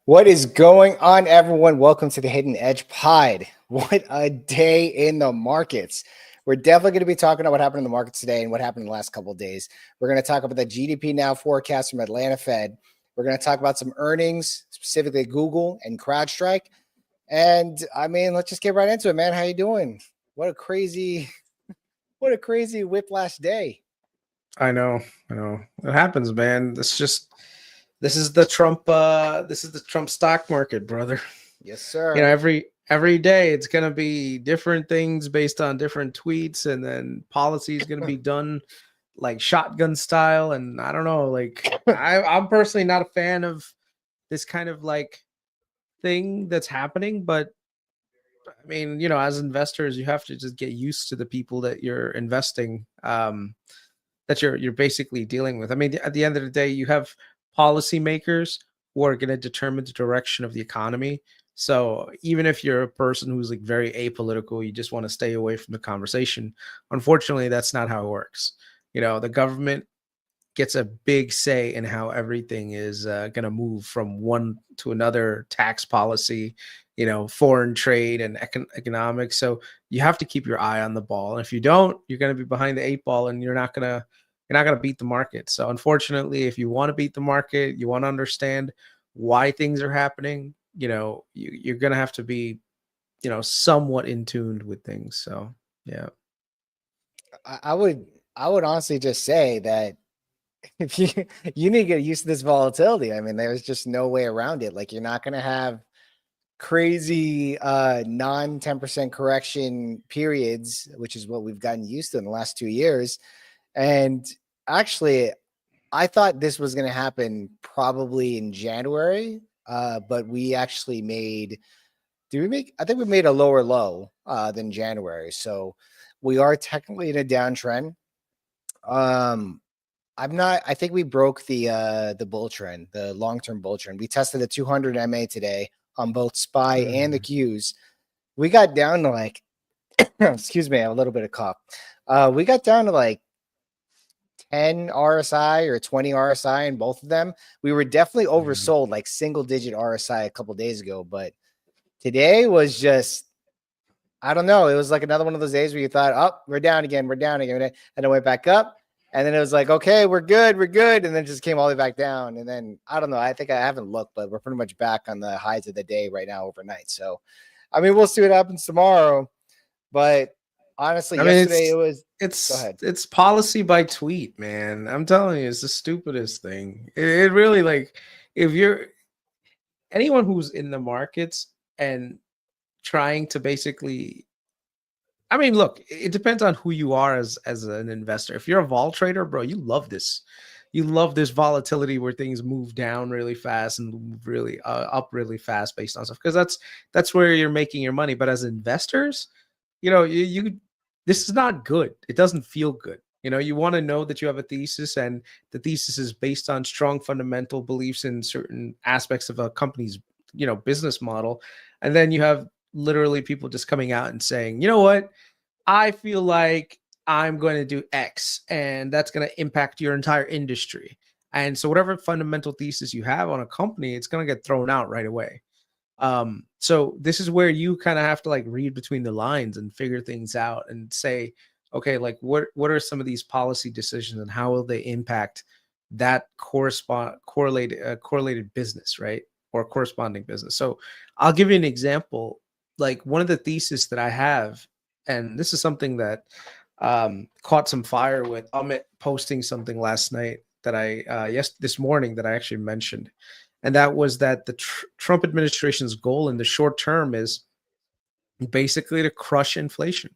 What is going on, everyone? Welcome to the Hidden Edge Pod. What a day in the markets. We're definitely going to be talking about what happened in the markets today and what happened in the last couple of days. We're going to talk about the GDP Now forecast from Atlanta Fed. We're going to talk about some earnings, specifically Google and CrowdStrike. And I mean, let's just get right into it, man. How you doing? What a crazy whiplash day. I know. It happens, man. This is the Trump stock market, brother. Yes, sir. You know, every day it's gonna be different things based on different tweets, and then policy is gonna be done like shotgun style. And I don't know, like I'm personally not a fan of this kind of like thing that's happening, but I mean, you know, as investors, you have to just get used to the people that you're investing. That you're basically dealing with. I mean, at the end of the day, you have policymakers who are going to determine the direction of the economy. So even if you're a person who's like very apolitical, you just want to stay away from the conversation. Unfortunately, that's not how it works. You know, the government gets a big say in how everything is going to move from one to another, tax policy, you know, foreign trade and economics. So you have to keep your eye on the ball. And if you don't, you're going to be behind the 8 ball, and you're not going to beat the market. So unfortunately, if you want to beat the market, you want to understand why things are happening, you know, you're going to have to be, you know, somewhat in tuned with things. So, yeah. I would honestly just say that if you need to get used to this volatility. I mean, there's just no way around it. Like, you're not going to have crazy non 10% correction periods, which is what we've gotten used to in the last 2 years. And actually, I thought this was going to happen probably in January, but we actually made I think we made a lower low than January. So we are technically in a downtrend. I think we broke the bull trend, the long-term bull trend. We tested the 200 MA today on both SPY and the Qs. We got down to like, excuse me, I have a little bit of cough. We got down to like 10 RSI or 20 RSI in both of them. We were definitely oversold, like single-digit RSI a couple days ago, but today was just, I don't know. It was like another one of those days where you thought, oh, we're down again, and it went back up. And then it was like, okay, we're good. And then it just came all the way back down. And then I don't know. I think I haven't looked, but we're pretty much back on the highs of the day right now overnight. So, I mean, we'll see what happens tomorrow. But honestly, yesterday it's policy by tweet, man. I'm telling you, it's the stupidest thing. It really, like, if you're anyone who's in the markets and trying to basically, I mean, look, it depends on who you are as an investor. If you're a vol trader, bro, you love this. You love this volatility where things move down really fast and move really up really fast based on stuff, because that's where you're making your money. But as investors, you know, you this is not good. It doesn't feel good. You know, you want to know that you have a thesis, and the thesis is based on strong fundamental beliefs in certain aspects of a company's, you know, business model. And then you have literally people just coming out and saying, you know what, I feel like I'm going to do X, and that's going to impact your entire industry. And so whatever fundamental thesis you have on a company, it's going to get thrown out right away. So this is where you kind of have to like read between the lines and figure things out and say, okay, like what are some of these policy decisions, and how will they impact that correlated business, right? Or corresponding business. So I'll give you an example. Like, one of the theses that I have, and this is something that caught some fire with Amit posting something last night that this morning that I actually mentioned. And that was that the Trump administration's goal in the short term is basically to crush inflation.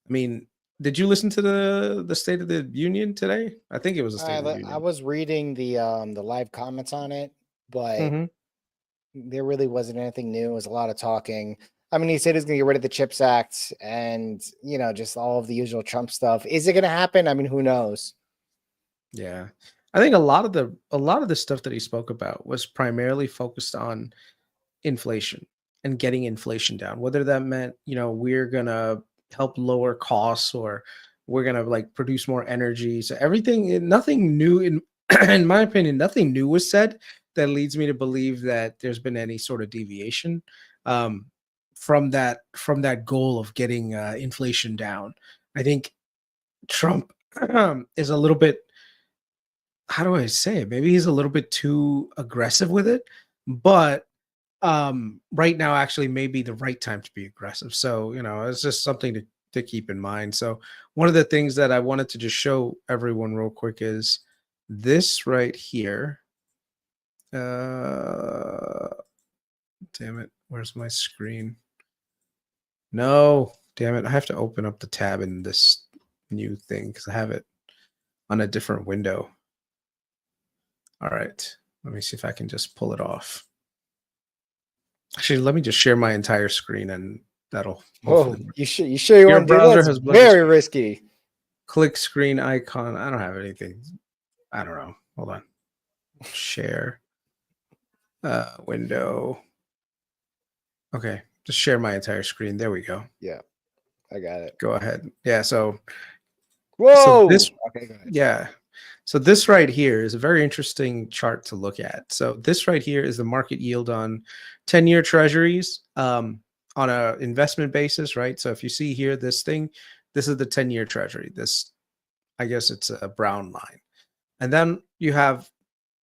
I mean, did you listen to the State of the Union today? I think it was the State of the Union. I was reading the live comments on it, but there really wasn't anything new. It was a lot of talking. I mean, he said he's going to get rid of the CHIPS Act and, you know, just all of the usual Trump stuff. Is it going to happen? I mean, who knows? Yeah. I think a lot of the stuff that he spoke about was primarily focused on inflation and getting inflation down. Whether that meant, you know, we're going to help lower costs, or we're going to like produce more energy. So everything, nothing new in in my opinion, nothing new was said. that leads me to believe that there's been any sort of deviation from that goal of getting inflation down. I think Trump is a little bit, how do I say it? Maybe he's a little bit too aggressive with it, but right now actually may be the right time to be aggressive. So, it's just something to keep in mind. So one of the things that I wanted to just show everyone real quick is this right here. Damn it. Where's my screen? No, damn it. I have to open up the tab in this new thing because I have it on a different window. All right. Let me see if I can just pull it off. Actually, let me just share my entire screen and that'll Oh, work. you sure you Your want to do browser that? has It's very risky. Click screen icon. I don't have anything. I don't know. Hold on. Share window. Okay. Just share my entire screen. There we go. Yeah, I got it. Go ahead. Yeah. So, Whoa. this, Okay, go ahead. yeah. So this right here is a very interesting chart to look at. So this right here is the market yield on 10-year treasuries on an investment basis, right? So if you see here, this is the 10-year treasury. This, I guess it's a brown line. And then you have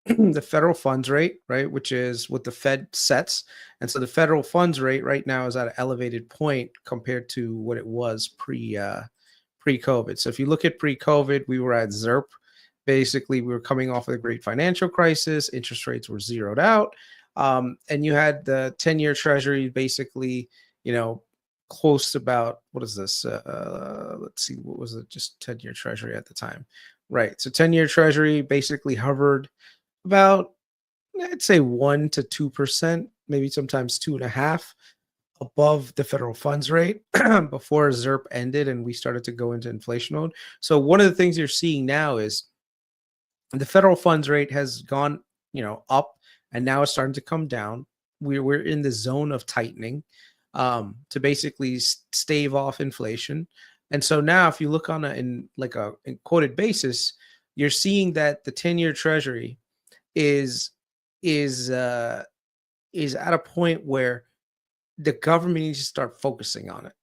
the federal funds rate, right, which is what the Fed sets. And so the federal funds rate right now is at an elevated point compared to what it was pre-COVID. So if you look at pre-COVID, we were at ZERP. Basically, we were coming off of the great financial crisis. Interest rates were zeroed out. And you had the 10-year treasury basically, close to about, what is this? Let's see, what was it? Just 10-year treasury at the time. Right. So 10-year treasury basically hovered about, I'd say 1 to 2%, maybe sometimes 2.5% above the federal funds rate before ZERP ended and we started to go into inflation mode. So one of the things you're seeing now is the federal funds rate has gone, up, and now it's starting to come down. We're in the zone of tightening to basically stave off inflation. And so now, if you look on in quoted basis, you're seeing that the 10-year treasury is at a point where the government needs to start focusing on it.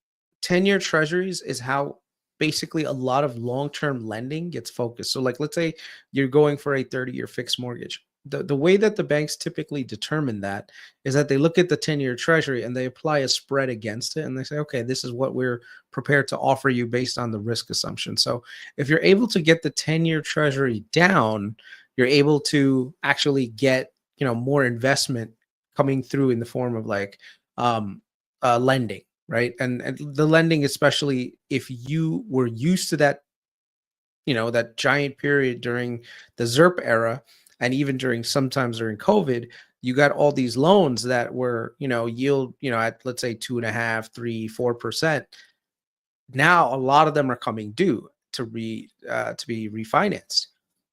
10-year treasuries is how basically a lot of long-term lending gets focused. So let's say you're going for a 30-year fixed mortgage. The way that the banks typically determine that is that they look at the 10-year treasury and they apply a spread against it. And they say, okay, this is what we're prepared to offer you based on the risk assumption. So if you're able to get the 10-year treasury down, you're able to actually get, more investment coming through in the form of lending. Right. And the lending, especially if you were used to that, that giant period during the ZERP era, and even sometimes during COVID, you got all these loans that were, yield, at let's say 2.5%, 3%, 4%. Now a lot of them are coming due to be refinanced.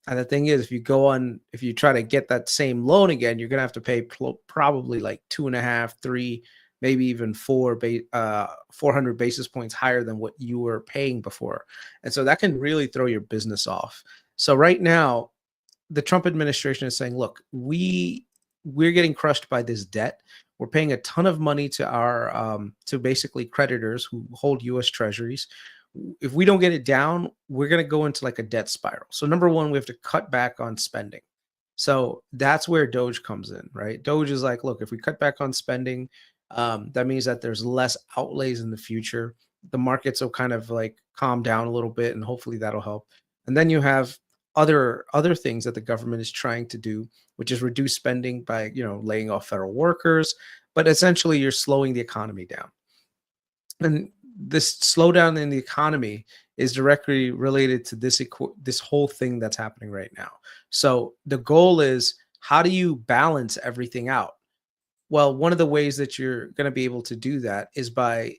And the thing is, if you try to get that same loan again, you're gonna have to pay probably like 2.5%, 3%, maybe even 400 basis points higher than what you were paying before. And so that can really throw your business off. So right now, the Trump administration is saying, look, we're getting crushed by this debt. We're paying a ton of money to our to basically creditors who hold US treasuries. If we don't get it down, we're going to go into like a debt spiral. So number one, we have to cut back on spending. So that's where DOGE comes in, right? DOGE is like, look, if we cut back on spending, that means that there's less outlays in the future. The markets will kind of like calm down a little bit, and hopefully that'll help. And then you have other things that the government is trying to do, which is reduce spending by laying off federal workers. But essentially, you're slowing the economy down. And this slowdown in the economy is directly related to this whole thing that's happening right now. So the goal is, how do you balance everything out? Well, one of the ways that you're going to be able to do that is by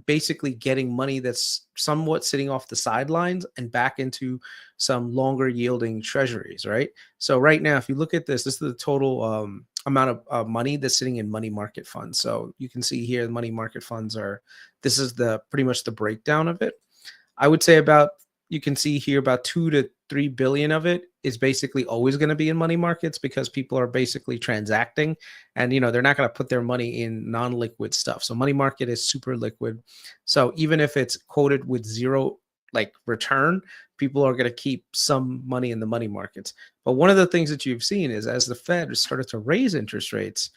basically getting money that's somewhat sitting off the sidelines and back into some longer yielding treasuries, right? So right now, if you look at this is the total amount of money that's sitting in money market funds. So you can see here, the money market funds this is pretty much the breakdown of it. I would say you can see here about 2 to 3 billion of it is basically always going to be in money markets because people are basically transacting, and they're not going to put their money in non-liquid stuff. So money market is super liquid. So even if it's quoted with zero like return, people are going to keep some money in the money markets. But one of the things that you've seen is as the Fed started to raise interest rates,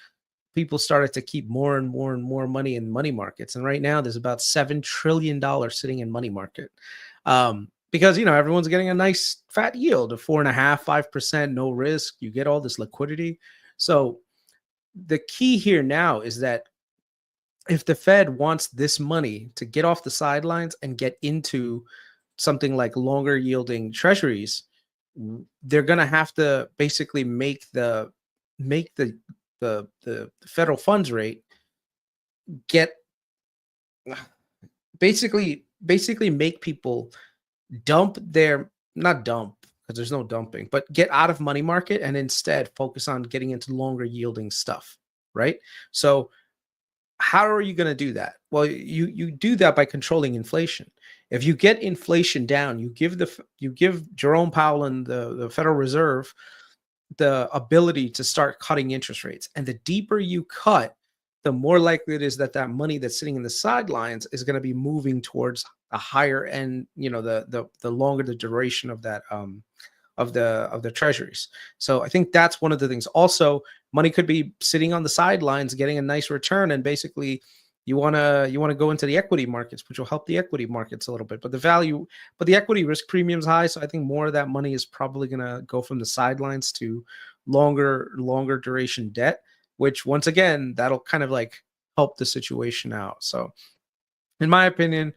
people started to keep more and more and more money in money markets. And right now there's about $7 trillion sitting in money market. Because, everyone's getting a nice fat yield of 4.5%, 5%, no risk. You get all this liquidity. So the key here now is that if the Fed wants this money to get off the sidelines and get into something like longer yielding treasuries, they're going to have to basically make the federal funds rate get basically make people dump their, not dump because there's no dumping, but get out of money market and instead focus on getting into longer yielding stuff, right? So how are you going to do that? Well, you do that by controlling inflation. If you get inflation down, you give Jerome Powell and the Federal Reserve the ability to start cutting interest rates. And the deeper you cut, the more likely it is that that money that's sitting in the sidelines is going to be moving towards a higher end, the longer the duration of that of the treasuries. So I think that's one of the things. Also, money could be sitting on the sidelines getting a nice return, and basically you want to go into the equity markets, which will help the equity markets a little bit. But the equity risk premium is high, so I think more of that money is probably going to go from the sidelines to longer duration debt, which once again, that'll kind of like help the situation out. So in my opinion,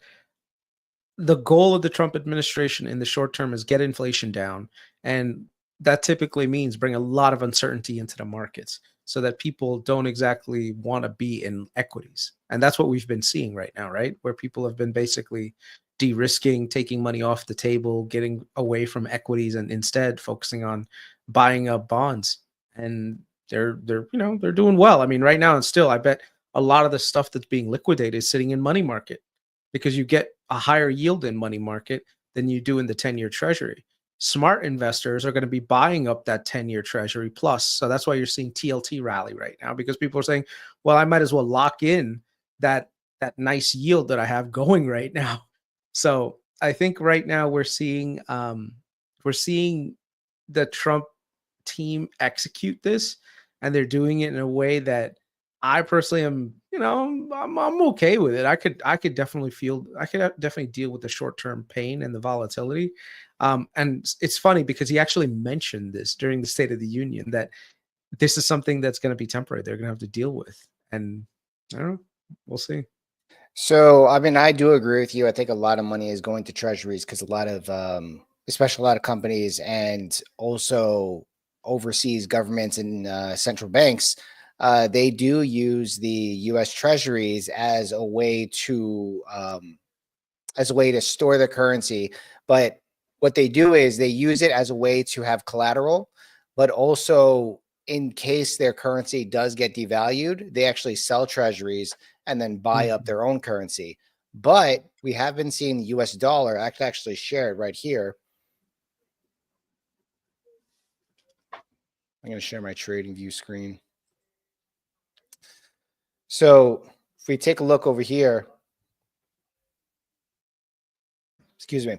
the goal of the Trump administration in the short term is get inflation down. And that typically means bring a lot of uncertainty into the markets so that people don't exactly want to be in equities. And that's what we've been seeing right now, right? Where people have been basically de-risking, taking money off the table, getting away from equities, and instead focusing on buying up bonds. And they're doing well. I mean, right now, and still, I bet a lot of the stuff that's being liquidated is sitting in money market, because you get a higher yield in money market than you do in the 10-year treasury. Smart investors are going to be buying up that 10-year treasury plus. So that's why you're seeing TLT rally right now, because people are saying, well, I might as well lock in that nice yield that I have going right now. So I think right now we're seeing the Trump team execute this, and they're doing it in a way that I personally am, I'm okay with it. I could definitely deal with the short-term pain and the volatility. And it's funny because he actually mentioned this during the State of the Union, that this is something that's going to be temporary. They're going to have to deal with. And I don't know. We'll see. So, I mean, I do agree with you. I think a lot of money is going to treasuries because a lot of, especially a lot of companies and also overseas governments and central banks, they do use the U.S. treasuries as a way to store their currency. But what they do is they use it as a way to have collateral, but also in case their currency does get devalued, they actually sell treasuries and then buy up their own currency. But we have been seeing the US dollar actually shared right here. I'm going to share my trading view screen. So if we take a look over here, excuse me,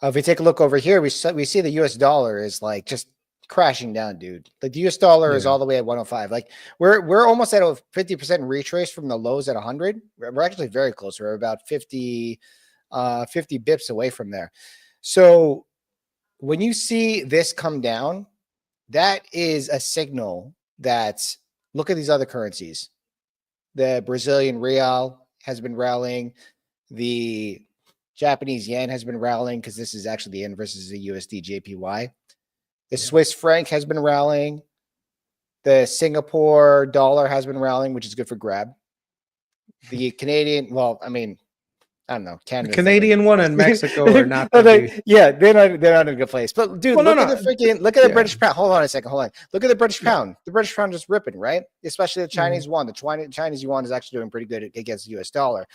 if we take a look over here, we see the US dollar is like just crashing down, dude. Like the US dollar is all the way at 105. Like we're almost at a 50% retrace from the lows at 100. We're actually very close. We're about 50 bips away from there. So when you see this come down, that is a signal that, look at these other currencies. The Brazilian real has been rallying. The Japanese yen has been rallying because this is actually the yen versus the USD JPY. The Swiss franc has been rallying. The Singapore dollar has been rallying, which is good for grab. The Canadian, well, I mean, I don't know. The Canadian one and Mexico are not. Yeah, they're not in a good place. But dude, look at the British pound. Hold on a second. Hold on. Look at the British pound. The British pound is ripping, right? Especially the Chinese yuan. The Chinese yuan is actually doing pretty good against the US dollar.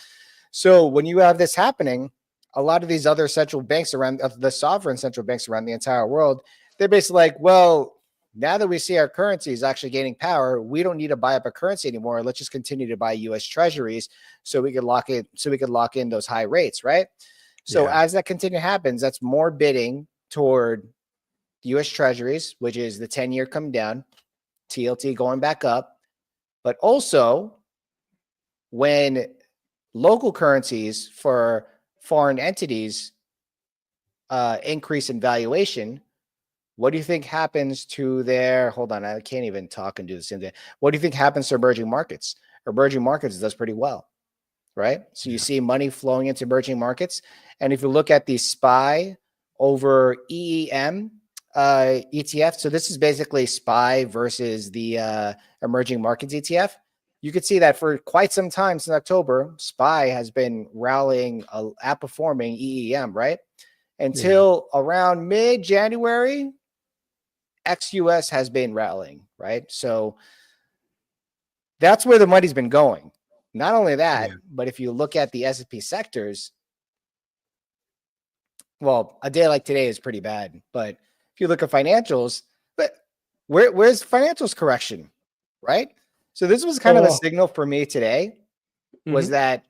So when you have this happening, a lot of these other central banks around the sovereign central banks around the entire world, they're basically like, well, now that we see our currency is actually gaining power, we don't need to buy up a currency anymore. Let's just continue to buy U.S. Treasuries so we could lock in those high rates, right? So as that continue happens, that's more bidding toward U.S. Treasuries, which is the 10-year coming down, TLT going back up, but also when local currencies for foreign entities increase in valuation, what do you think happens to their, hold on, I can't even talk and do the same thing. What do you think happens to emerging markets? Emerging markets does pretty well, right? So you see money flowing into emerging markets. And if you look at the SPY over EEM ETF, so this is basically SPY versus the emerging markets ETF. You could see that for quite some time since October, SPY has been rallying, outperforming EEM, right? Until around mid-January, ex-US has been rallying, right? So that's where the money's been going. Not only that, but if you look at the S&P sectors, well, a day like today is pretty bad. But if you look at financials, but where's financials correction, right? So this was kind of a signal for me today, was that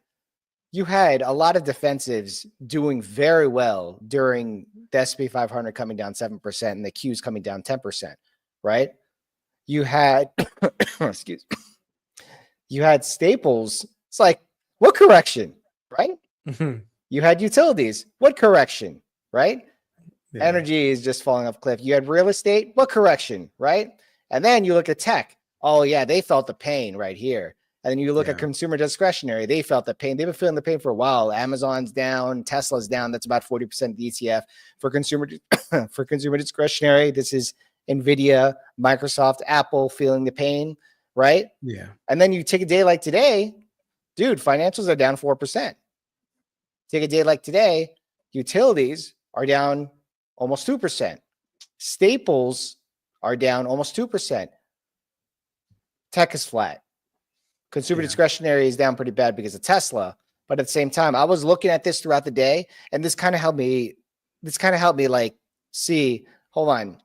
you had a lot of defensives doing very well during the S&P 500 coming down 7% and the Qs coming down 10%, right? You had, excuse me, you had staples. It's like, what correction, right? You had utilities. What correction, right? Energy is just falling off a cliff. You had real estate. What correction, right? And then you look at tech. Oh, yeah, they felt the pain right here. And then you look at consumer discretionary. They felt the pain. They've been feeling the pain for a while. Amazon's down. Tesla's down. That's about 40% of the ETF. For consumer discretionary, this is NVIDIA, Microsoft, Apple feeling the pain, right? Yeah. And then you take a day like today, dude, financials are down 4%. Take a day like today, utilities are down almost 2%. Staples are down almost 2%. Tech is flat. Consumer discretionary is down pretty bad because of Tesla. But at the same time, I was looking at this throughout the day, and this kind of helped me like see, hold on.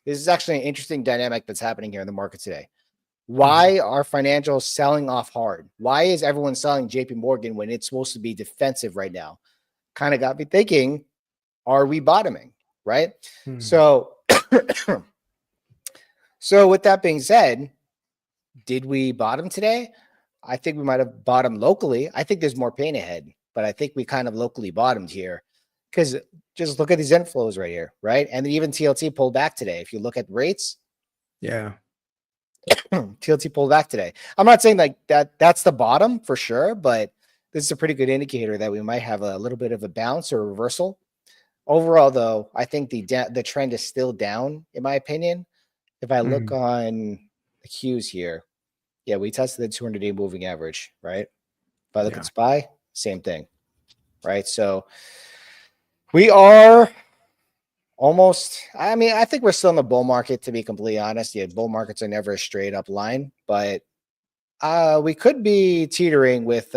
This is actually an interesting dynamic that's happening here in the market today. Why are financials selling off hard? Why is everyone selling JP Morgan when it's supposed to be defensive right now? Kind of got me thinking, are we bottoming, right? So, so with that being said, did we bottom today? I think we might have bottomed locally. I think there's more pain ahead, but I think we kind of locally bottomed here because just look at these inflows right here, right? And even TLT pulled back today. If you look at rates, TLT pulled back today. I'm not saying like that's the bottom for sure, but this is a pretty good indicator that we might have a little bit of a bounce or a reversal. Overall, though, I think the trend is still down, in my opinion. If I look on the Qs here, yeah, we tested the 200-day moving average, right? If I look at SPY, same thing, right? So we are almost, I mean, I think we're still in the bull market, to be completely honest. Yeah, bull markets are never a straight up line, but we could be teetering with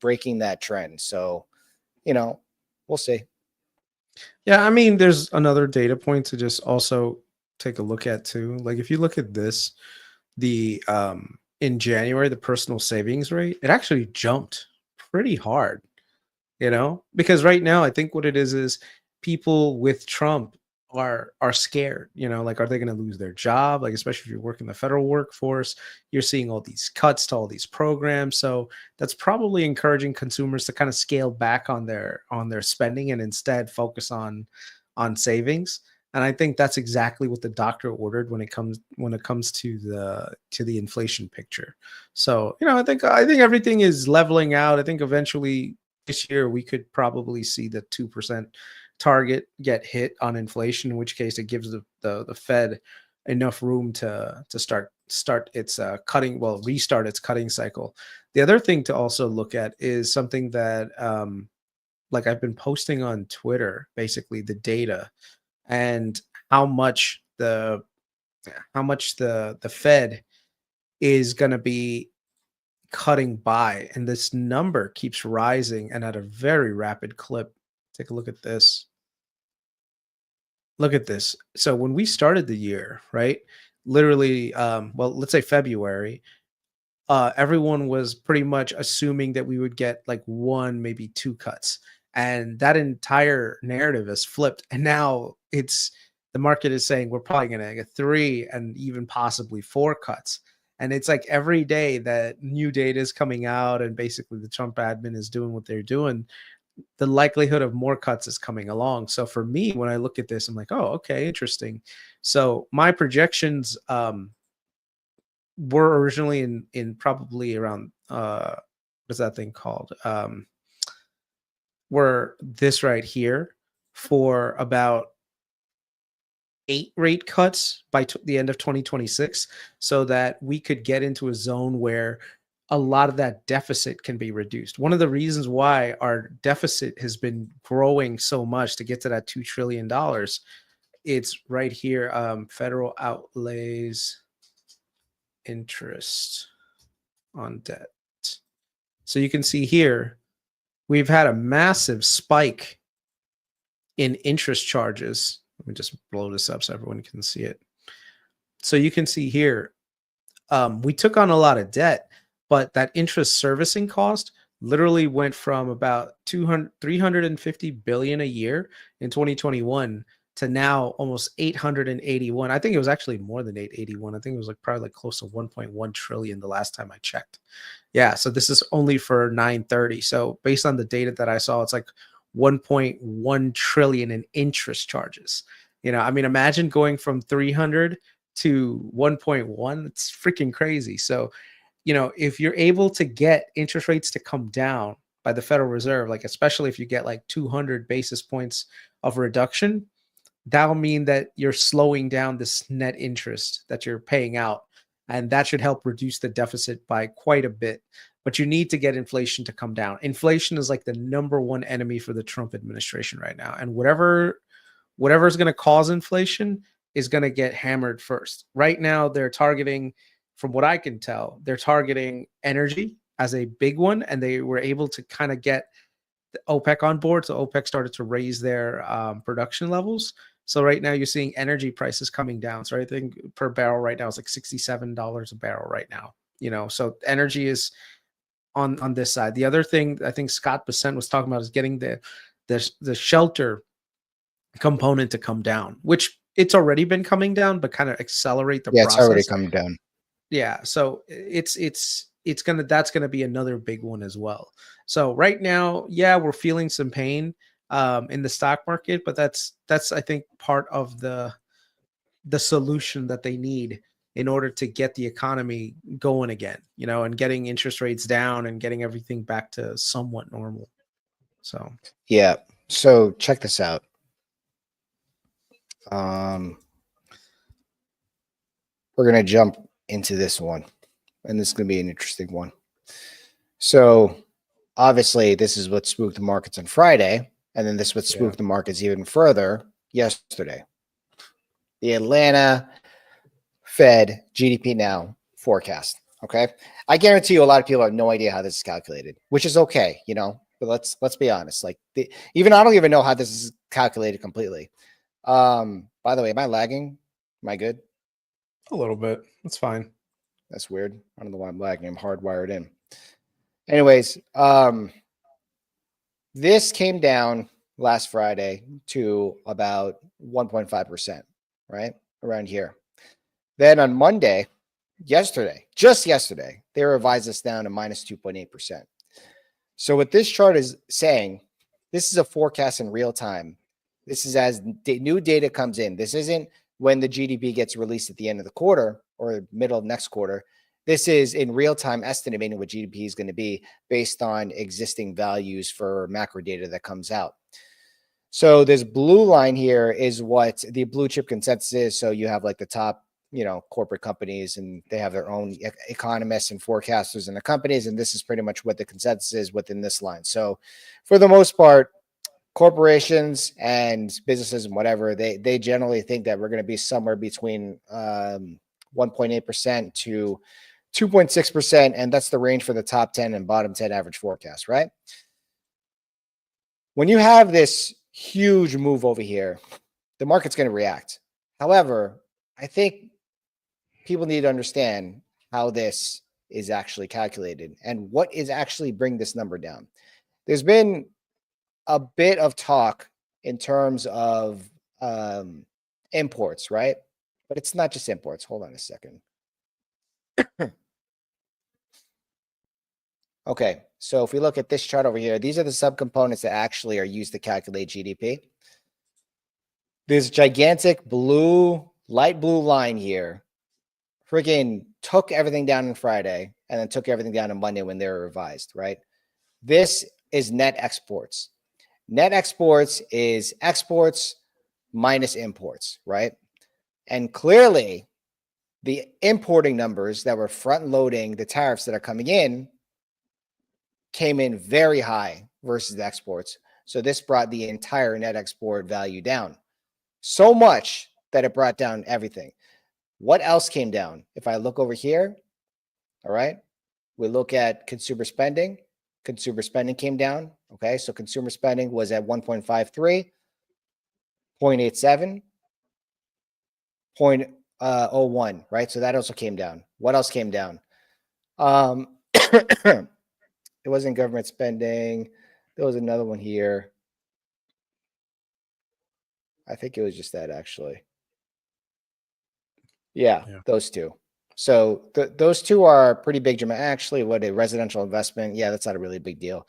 breaking that trend. So, we'll see. Yeah, I mean, there's another data point to just also take a look at too. Like if you look at this, the in January, the personal savings rate, it actually jumped pretty hard, because right now I think what it is people with Trump are scared, like, are they going to lose their job? Like, especially if you work in the federal workforce, you're seeing all these cuts to all these programs. So that's probably encouraging consumers to kind of scale back on their spending and instead focus on savings. And I think that's exactly what the doctor ordered when it comes to the inflation picture. So, I think everything is leveling out. I think eventually this year we could probably see the 2% target get hit on inflation, in which case it gives the Fed enough room to start its restart its cutting cycle. The other thing to also look at is something that like I've been posting on Twitter, basically the data and how much the Fed is going to be cutting by, and this number keeps rising and at a very rapid clip Take a look at this. Look at this. So when we started the year, right? Literally, well, let's say February, everyone was pretty much assuming that we would get like one, maybe two cuts. And that entire narrative has flipped. And now the market is saying we're probably going to get three and even possibly four cuts. And it's like every day that new data is coming out and basically the Trump admin is doing what they're doing, the likelihood of more cuts is coming along. So for me, when I look at this, I'm like, oh, okay, interesting. So my projections were originally in probably around what's that thing called? Were this right here for about 8 rate cuts by the end of 2026, so that we could get into a zone where a lot of that deficit can be reduced. One of the reasons why our deficit has been growing so much to get to that $2 trillion, it's right here, federal outlays interest on debt. So you can see here, we've had a massive spike in interest charges. Let me just blow this up so everyone can see it. So you can see here, we took on a lot of debt, but that interest servicing cost literally went from about 350 billion a year in 2021 to now almost 881. I think it was actually more than 881. I think it was like probably like close to 1.1 trillion the last time I checked. Yeah, so this is only for 930. So based on the data that I saw, it's like 1.1 trillion in interest charges. You know, I mean, imagine going from 300 to 1.1. It's freaking crazy. So, you know, if you're able to get interest rates to come down by the Federal Reserve, like especially if you get like 200 basis points of reduction, that'll mean that you're slowing down this net interest that you're paying out. And that should help reduce the deficit by quite a bit. But you need to get inflation to come down. Inflation is like the number one enemy for the Trump administration right now. And whatever is going to cause inflation is going to get hammered first. Right now, they're targeting, from what I can tell, they're targeting energy as a big one. And they were able to kind of get the OPEC on board. So OPEC started to raise their production levels. So right now you're seeing energy prices coming down. So I think per barrel right now is like $67 a barrel right now. You know, so energy is on this side. The other thing I think Scott Bessent was talking about is getting the shelter component to come down, which it's already been coming down, but kind of accelerate the process. It's already coming down. Yeah, so that's gonna be another big one as well. So right now, yeah, we're feeling some pain in the stock market, but that's I think part of the solution that they need in order to get the economy going again, you know, and getting interest rates down and getting everything back to somewhat normal. So yeah, so check this out. We're gonna jump into this one, and this is gonna be an interesting one. So obviously, this is what spooked the markets on Friday, and then this would spook the markets even further yesterday. The Atlanta Fed GDP Now forecast. Okay, I guarantee you, a lot of people have no idea how this is calculated, which is okay, you know. But let's be honest. Like, even I don't even know how this is calculated completely. By the way, am I lagging? Am I good? a little bit. That's fine. That's weird. I don't know why I'm lagging. I'm hardwired in. Anyways, this came down last Friday to about 1.5%, right? Around here. Then on Monday, just yesterday, they revised this down to minus 2.8%. So what this chart is saying, this is a forecast in real time. This is as new data comes in. This isn't when the GDP gets released at the end of the quarter or middle of next quarter. This is in real time estimating what GDP is going to be based on existing values for macro data that comes out. So this blue line here is what the blue chip consensus is. So you have like the top, you know, corporate companies, and they have their own economists and forecasters in the companies. And this is pretty much what the consensus is within this line. So for the most part, corporations and businesses and whatever, they generally think that we're going to be somewhere between 1.8% to 2.6%. And that's the range for the top 10 and bottom 10 average forecast, right? When you have this huge move over here, the market's going to react. However, I think people need to understand how this is actually calculated and what is actually bring this number down. There's been a bit of talk in terms of imports, right? But it's not just imports. Hold on a second. Okay, so if we look at this chart over here, these are the subcomponents that actually are used to calculate GDP. This gigantic blue, light blue line here freaking took everything down on Friday and then took everything down on Monday when they were revised, right? This is net exports. Net exports is exports minus imports, right? And clearly, the importing numbers that were front loading the tariffs that are coming in came in very high versus the exports. So this brought the entire net export value down so much that it brought down everything. What else came down? If I look over here, all right, we look at consumer spending. Consumer spending came down. Okay, so consumer spending was at 1.53, 0.87, 0.01, right? So that also came down. What else came down? It wasn't government spending. There was another one here. I think it was just that actually. Yeah. Those two. So those two are pretty big. Actually, what a residential investment. Yeah, that's not a really big deal.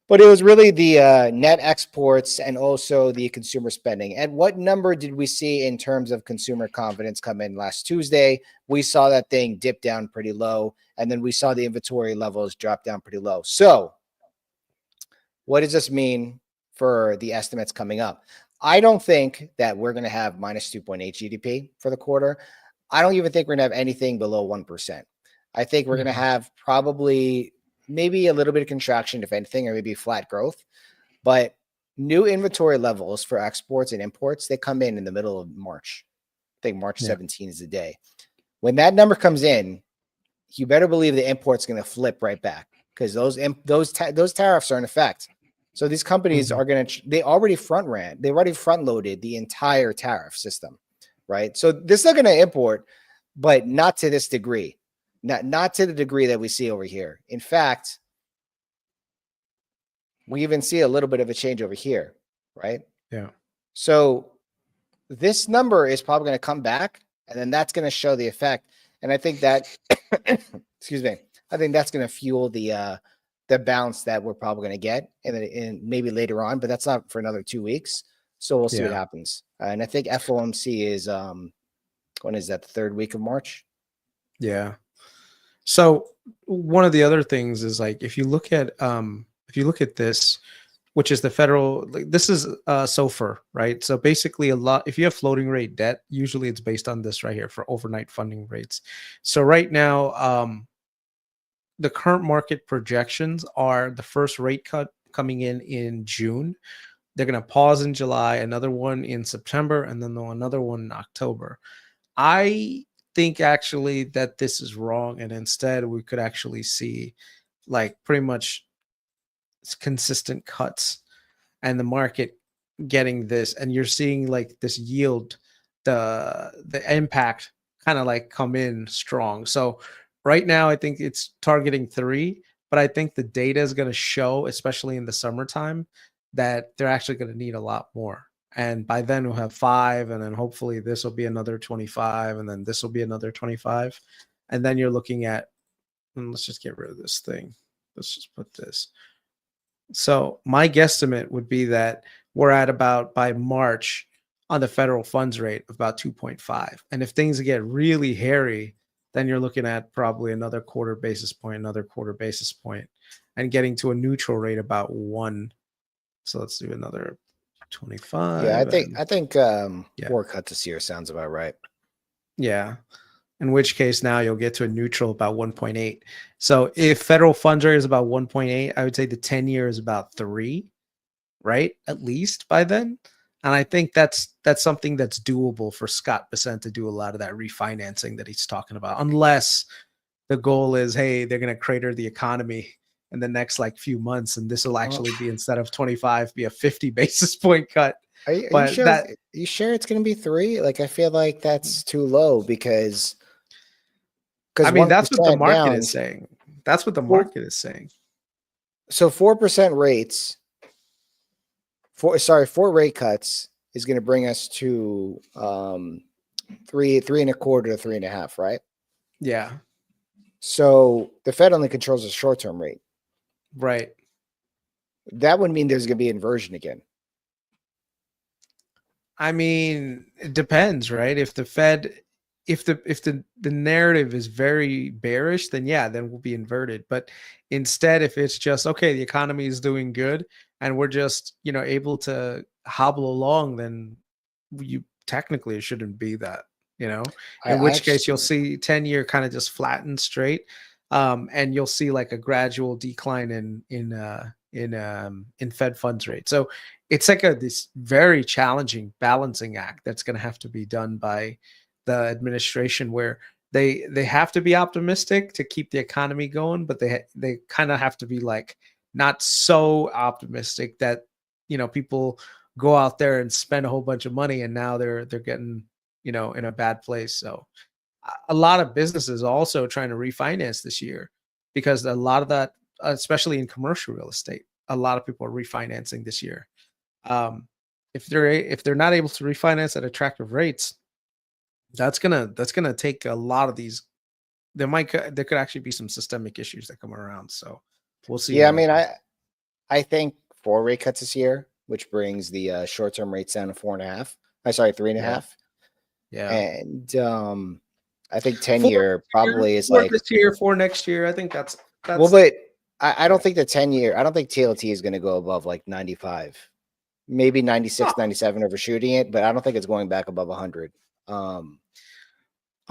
But it was really the net exports and also the consumer spending. And what number did we see in terms of consumer confidence come in last Tuesday? We saw that thing dip down pretty low, and then we saw the inventory levels drop down pretty low. So what does this mean for the estimates coming up? I don't think that we're going to have minus 2.8 GDP for the quarter. I don't even think we're going to have anything below 1%. I think we're going to have probably maybe a little bit of contraction, if anything, or maybe flat growth. But new inventory levels for exports and imports, they come in the middle of March. I think March 17 is the day. When that number comes in, you better believe the import's going to flip right back because those tariffs are in effect. So these companies are going to, they already front loaded the entire tariff system, right? So they're still going to import, but not to this degree. Not to the degree that we see over here. In fact, we even see a little bit of a change over here, right? Yeah. So this number is probably going to come back, and then that's going to show the effect. And I think that, excuse me, I think that's going to fuel the bounce that we're probably going to get, and maybe later on, but that's not for another 2 weeks. So we'll see what happens. And I think FOMC is when is that? The third week of March. Yeah. So one of the other things is like if you look at this, which is the federal, like this is SOFR, right? So basically if you have floating rate debt, usually it's based on this right here for overnight funding rates. So right now, the current market projections are the first rate cut coming in June. They're going to pause in July, another one in September, and then another one in October. I think actually that this is wrong, and instead we could actually see like pretty much consistent cuts and the market getting this, and you're seeing like this yield, the impact kind of like come in strong. So right now I think it's targeting 3, but I think the data is going to show, especially in the summertime, that they're actually going to need a lot more. And by then we'll have 5, and then hopefully this will be another 25, and then this will be another 25. And then you're looking at, and let's just get rid of this thing. Let's just put this. So my guesstimate would be that we're at about, by March, on the federal funds rate of about 2.5. And if things get really hairy, then you're looking at probably another quarter basis point, and getting to a neutral rate about 1. So let's do another 25. Yeah, I think 4 cuts this year sounds about right. Yeah. In which case now you'll get to a neutral about 1.8. So if federal funds rate is about 1.8, I would say the 10-year is about 3, right? At least by then. And I think that's something that's doable for Scott Bessent to do a lot of that refinancing that he's talking about, unless the goal is, hey, they're going to crater the economy in the next like few months, and this will Oh, actually be, instead of 25, be a 50 basis point cut. are you But sure? Are that, you sure it's going to be 3? Like, I feel like that's too low because I mean, one that's what the percent market down. is saying. That's what the Well, market is saying. so 4% rates. 4 rate cuts is going to bring us to 3.25 to 3.5, right? Yeah, So the Fed only controls the short-term rate. right. That would mean there's going to be inversion again. I mean, it depends, right? If the Fed, if the narrative is very bearish, then yeah, then we'll be inverted. But instead, if it's just okay, the economy is doing good and we're just, able to hobble along, then you technically it shouldn't be that, in I which case you'll actually, see 10-year kind of just flatten straight. And you'll see like a gradual decline in Fed funds rate. So it's like this very challenging balancing act that's going to have to be done by the administration, where they have to be optimistic to keep the economy going, but they kind of have to be like not so optimistic that people go out there and spend a whole bunch of money and now they're getting in a bad place. So a lot of businesses also trying to refinance this year, because a lot of that, especially in commercial real estate, a lot of people are refinancing this year. If they're not able to refinance at attractive rates, that's gonna take a lot of these. There could actually be some systemic issues that come around. So we'll see yeah, I what mean, happens. I think 4 rate cuts this year, which brings the short-term rates down to 4.5. I'm sorry, Yeah, 3.5. yeah. And I think For 10-year this year, probably is for like, this year, for next year, I think well, that's but I yeah. don't think the 10-year, I don't think TLT is going to go above like 95, maybe 96, 97 overshooting it, but I don't think it's going back above 100.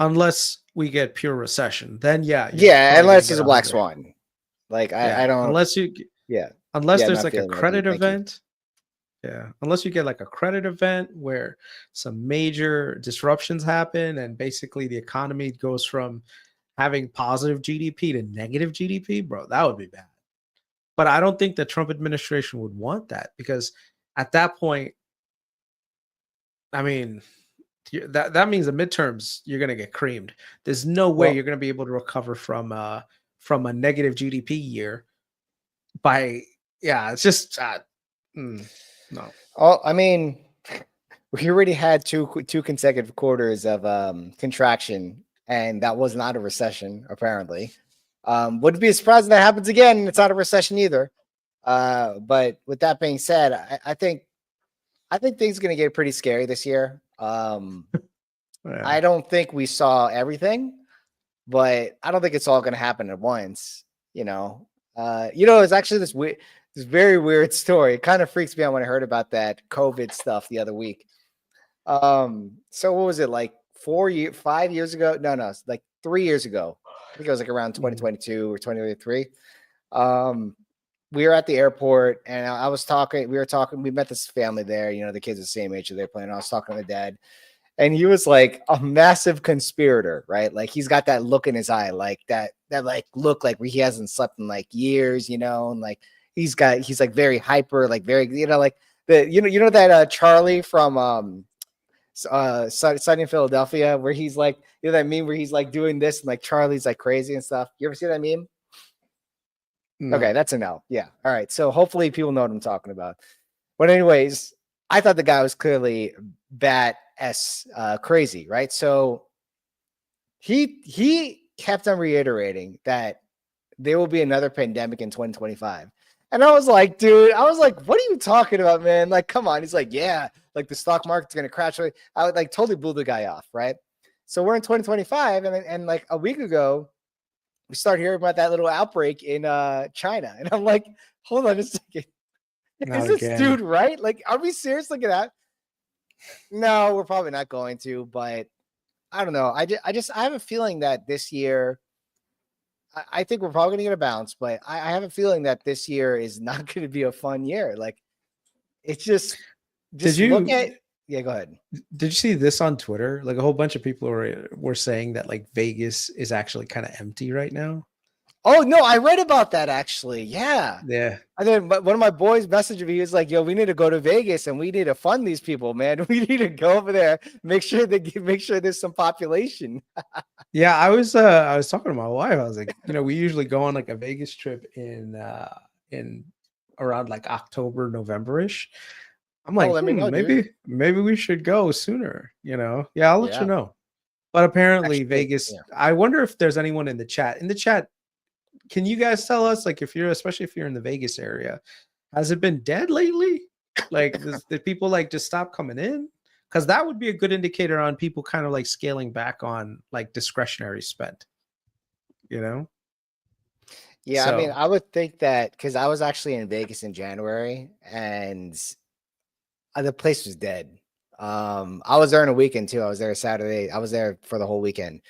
Unless we get pure recession, then yeah, you're Yeah, probably gonna unless get it's a black 100. swan. Like Yeah, I don't. yeah, Yeah, unless I'm there's not like a feeling that deep. credit Thank you. event. Yeah, unless you get like a credit event where some major disruptions happen and basically the economy goes from having positive GDP to negative GDP, bro, that would be bad. But I don't think the Trump administration would want that, because at that point, I mean, that means the midterms you're gonna get creamed. There's no way Well, you're gonna be able to recover from a negative GDP year by yeah. It's just no. I mean, we already had two consecutive quarters of contraction, and that was not a recession, apparently. Wouldn't be surprised if that happens again. It's not a recession either. But with that being said, I think things are going to get pretty scary this year. Yeah. I don't think we saw everything, but I don't think it's all going to happen at once. It's actually this very weird story. It kind of freaks me out when I heard about that COVID stuff the other week. So what was it, like 5 years ago? No, it's like 3 years ago. I think it was like around Mm. 2022 or 2023. We were at the airport and I was talking, we met this family there, the kids are the same age, so they're playing. I was talking to the dad, and he was like a massive conspirator, right? Like he's got that look in his eye, like that like look like he hasn't slept in like years, and like he's like very hyper, like very, like that Charlie from Sunny in Philadelphia, where he's like, that meme where he's like doing this and like Charlie's like crazy and stuff. You ever see that meme? Okay, No. that's a no. Yeah. All right. So hopefully people know what I'm talking about. But anyways, I thought the guy was clearly bat s crazy, right? So he kept on reiterating that there will be another pandemic in 2025. And I was like, dude, what are you talking about, man? Like, come on. He's like, yeah, like the stock market's gonna crash. I would like totally blew the guy off, right? So we're in 2025, and like a week ago, we start hearing about that little outbreak in China. And I'm like, hold on a second. Not Is this again. dude right? Like, are we serious? Look at that. No, we're probably not going to, but I don't know. I have a feeling that this year, I think we're probably going to get a bounce, but I have a feeling that this year is not going to be a fun year. Like, it's just look at, yeah, go ahead. Did you see this on Twitter? Like a whole bunch of people were saying that like Vegas is actually kind of empty right now. Oh no, I read about that actually. Yeah. Yeah. And then one of my boys messaged me. He was like, "Yo, we need to go to Vegas and we need to fund these people, man. We need to go over there, make sure there's some population." Yeah, I was talking to my wife. I was like, we usually go on like a Vegas trip in around like October, November-ish. I'm Oh, like, let me know, dude. maybe we should go sooner. Yeah, I'll let you Yeah. know. But apparently Actually, Vegas, yeah. I wonder if there's anyone in the chat. In the chat, can you guys tell us, like, especially if you're in the Vegas area, has it been dead lately? Like, did people like just stop coming in? Because that would be a good indicator on people kind of like scaling back on like discretionary spend, you know? Yeah, I mean, So, I would think that because I was actually in Vegas in January and the place was dead. I was there on a weekend too. I was there Saturday. I was there for the whole weekend.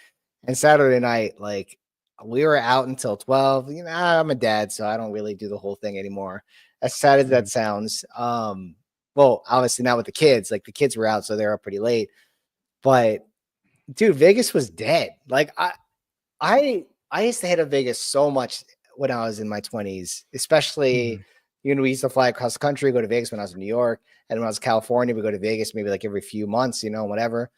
And Saturday night, like we were out until 12. I'm a dad, so I don't really do the whole thing anymore. As sad as that mm, sounds. Well, obviously not with the kids. Like the kids were out, so they were up pretty late. But dude, Vegas was dead. Like I used to hit up Vegas so much when I was in my 20s, especially mhm. we used to fly across the country, go to Vegas when I was in New York, and when I was in California, we go to Vegas maybe like every few months, whatever.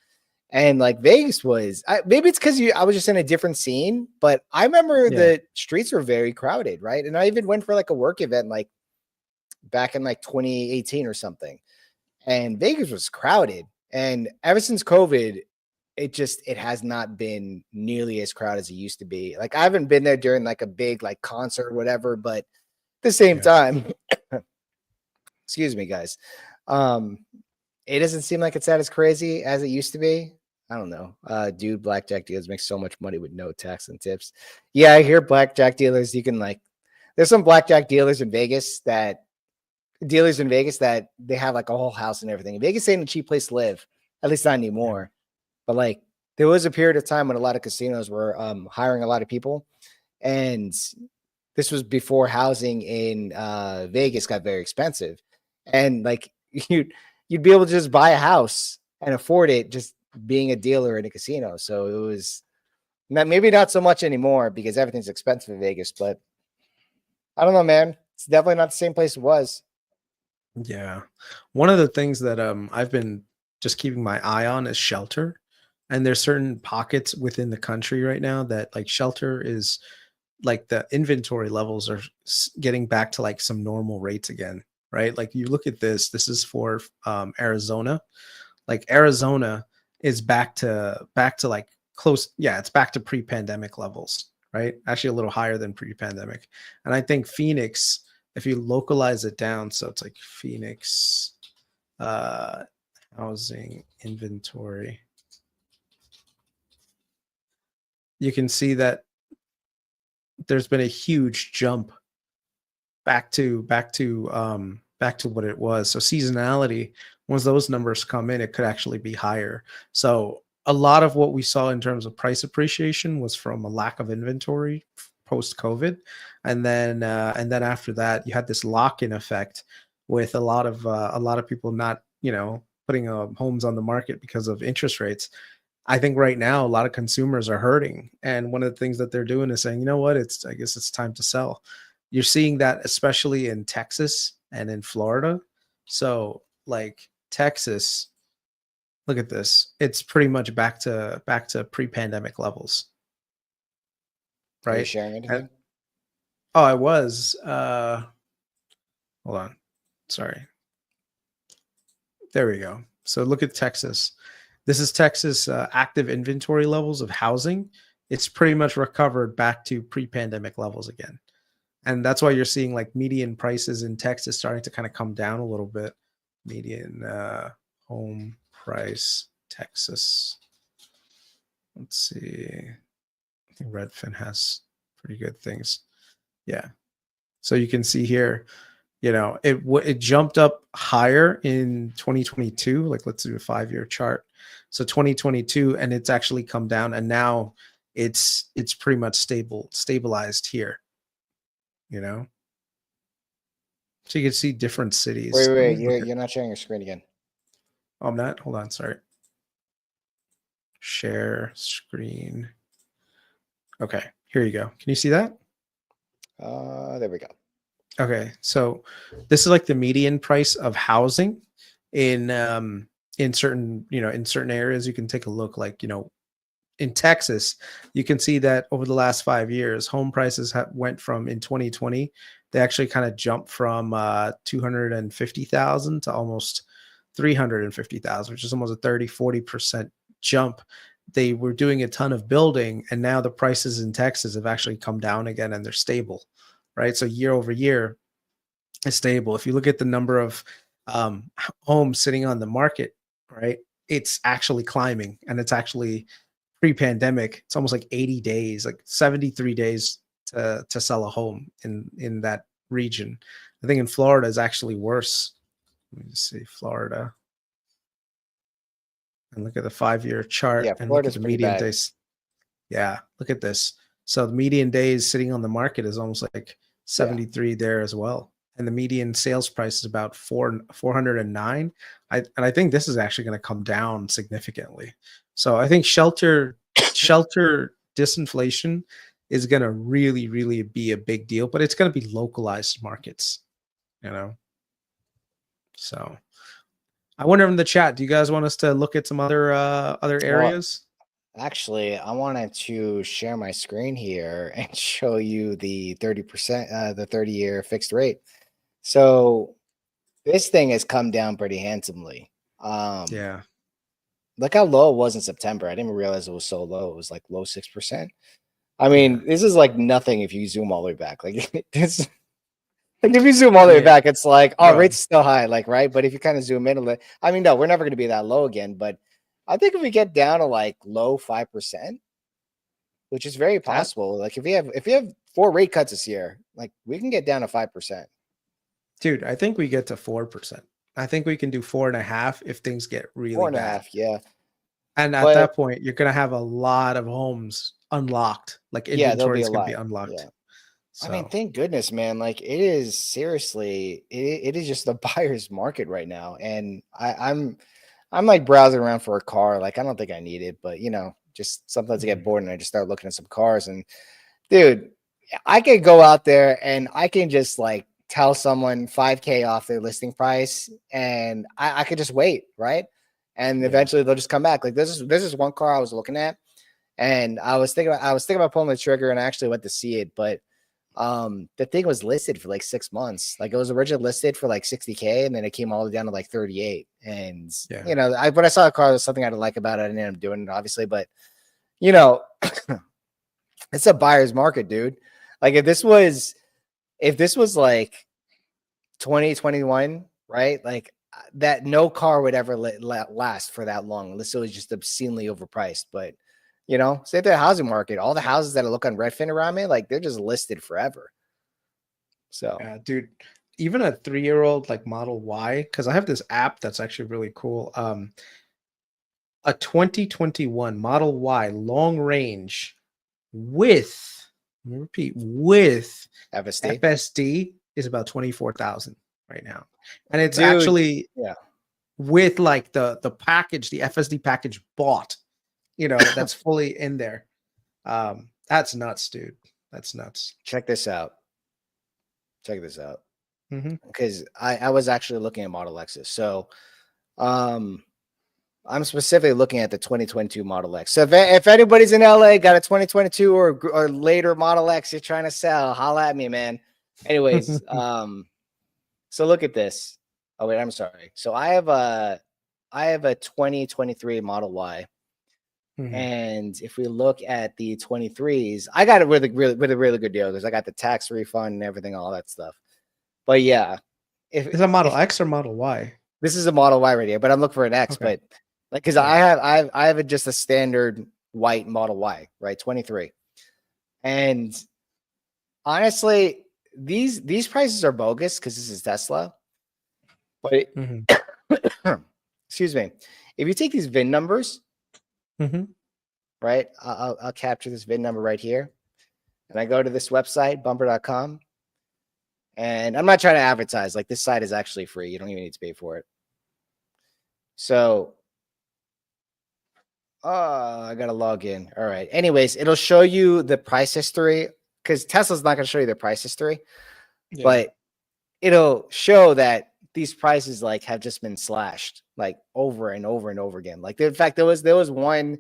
And like Vegas was, maybe it's because I was just in a different scene, but I remember Yeah, the streets were very crowded, right? And I even went for like a work event like back in like 2018 or something, and Vegas was crowded. And ever since COVID, it has not been nearly as crowded as it used to be. Like I haven't been there during like a big like concert or whatever, but at the same yeah, time, excuse me, guys. Um, it doesn't seem like it's that as crazy as it used to be. I don't know. Dude, blackjack dealers make so much money with no tax and tips. Yeah, I hear blackjack dealers, you can like there's some blackjack dealers in Vegas that they have like a whole house and everything. Vegas ain't a cheap place to live, at least not yeah, anymore. But like there was a period of time when a lot of casinos were hiring a lot of people, and this was before housing in Vegas got very expensive, and like you'd be able to just buy a house and afford it just being a dealer in a casino. So it was maybe not so much anymore because everything's expensive in Vegas, but I don't know, man. It's definitely not the same place it was. yeah. One of the things that I've been just keeping my eye on is shelter. And there's certain pockets within the country right now that like shelter is like the inventory levels are getting back to like some normal rates again, right? Like you look at this is for Arizona. Like Arizona is back to like close, yeah, it's back to pre-pandemic levels, right? Actually a little higher than pre-pandemic. And I think Phoenix, if you localize it down, so it's like Phoenix uh housing inventory, you can see that there's been a huge jump back to what it was. So seasonality, once those numbers come in, it could actually be higher. So a lot of what we saw in terms of price appreciation was from a lack of inventory post COVID, and then after that, you had this lock-in effect with a lot of people not putting homes on the market because of interest rates. I think right now a lot of consumers are hurting, and one of the things that they're doing is saying, you know what, I guess it's time to sell. You're seeing that especially in Texas and in Florida. So like Texas, look at this. It's pretty much back to pre-pandemic levels, Are you right? sharing And anything? oh, I was hold on. Sorry. There we go. So look at Texas. This is Texas active inventory levels of housing. It's pretty much recovered back to pre-pandemic levels again. And that's why you're seeing like median prices in Texas starting to kind of come down a little bit. Median home price, Texas. Let's see. I think Redfin has pretty good things. Yeah. So you can see here, it jumped up higher in 2022. Like let's do a 5-year chart. So 2022, and it's actually come down, and now it's pretty much stabilized here. You know, so you can see different Wait, cities. wait, Let wait. me You're look at. you're not sharing your screen again. Oh, I'm not. Hold on. Sorry. Share screen. Okay, here you go. Can you see that? There we go. Okay, so this is like the median price of housing in certain, in certain areas. You can take a look, like, in Texas, you can see that over the last 5 years, home prices went from, in 2020, they actually kind of jumped from 250,000 to almost 350,000, which is almost a 30-40% jump. They were doing a ton of building, and now the prices in Texas have actually come down again, and they're stable, right? So year over year, it's stable. If you look at the number of homes sitting on the market, right, it's actually climbing, and it's actually pre-pandemic. It's almost like 80 days, like 73 days to sell a home in that region. I think in Florida is actually worse. Let me just see Florida. And look at the 5-year chart, Yeah, and look at Florida's the pretty median bad. days. Yeah, look at this. So the median days sitting on the market is almost like 73 there as well. And the median sales price is about 409. I think this is actually going to come down significantly. So I think shelter disinflation is going to really, really be a big deal, but it's going to be localized markets, you know. So I wonder in the chat, do you guys want us to look at some other Well, areas? actually, I wanted to share my screen here and show you the 30%, the 30-year fixed rate. So this thing has come down pretty handsomely. Yeah. Look how low it was in September. I didn't even realize it was so low. It was like low 6%. I Yeah. mean, this is like nothing if you zoom all the way back. Like this, like if you zoom all the way Yeah. back, it's like, oh, Bro. rates still high, like, right? But if you kind of zoom in a little, I mean, no, we're never going to be that low again. But I think if we get down to like low 5%, which is very possible, like if we have 4 rate cuts this year, like we can get down to 5%. Dude, I think we get to 4%. I think we can do 4.5 if things get really bad. 4.5, yeah. And at But that point, you're gonna have a lot of homes unlocked. Like yeah, there'll inventory be is a gonna be lot. Yeah. unlocked. I mean, So thank goodness, man. Like it is seriously, it is just the buyer's market right now. And I'm like browsing around for a car. Like I don't think I need it, but just sometimes I get bored and I just start looking at some cars. And dude, I could go out there and I can just like tell someone 5K off their listing price, and I could just wait, right? And Yeah. eventually they'll just come back. Like this is one car I was looking at, and I was thinking about pulling the trigger, and I actually went to see it, but the thing was listed for like 6 months. Like it was originally listed for like 60K, and then it came all the way down to like 38. And Yeah. when I saw a car, there's something I didn't like about it. I didn't end up doing it, obviously, but you know, it's a buyer's market, dude. Like if this was like 2021, right? Like that, no car would ever last for that long unless it was just obscenely overpriced. But say the housing market, all the houses that I look on Redfin around me, like they're just listed forever. So Yeah, dude. Even a 3-year-old like Model Y, because I have this app that's actually really cool. A 2021 Model Y long range with, let me repeat, with FSD, FSD is about 24,000 right now. And it's dude. actually Yeah, with like the package, the FSD package bought, that's fully in there. That's nuts, dude. That's nuts. check this out. Check this out. Mm-hmm. Because I was actually looking at Model X's. So I'm specifically looking at the 2022 Model X. So if anybody's in LA got a 2022 or later Model X you're trying to sell, holla at me, man. Anyways, so look at this. Oh wait, I'm sorry. So I have a 2023 Model Y. Mm-hmm. And if we look at the 23s, I got it with a really good deal because I got the tax refund and everything, all that stuff. But yeah, Is that Model X or Model Y? This is a Model Y right here, but I'm looking for an X. Okay. But like, because Yeah. I have just a standard white Model Y, right? 23. And honestly, these prices are bogus because this is Tesla. But excuse me, if you take these VIN numbers, right? I'll capture this VIN number right here, and I go to this website, bumper.com. And I'm not trying to advertise. Like this site is actually free. You don't even need to pay for it. So I gotta log in. All right. Anyways, it'll show you the price history because Tesla's not going to show you their price history, Yeah. but it'll show that these prices like have just been slashed like over and over and over again. Like in fact, there was one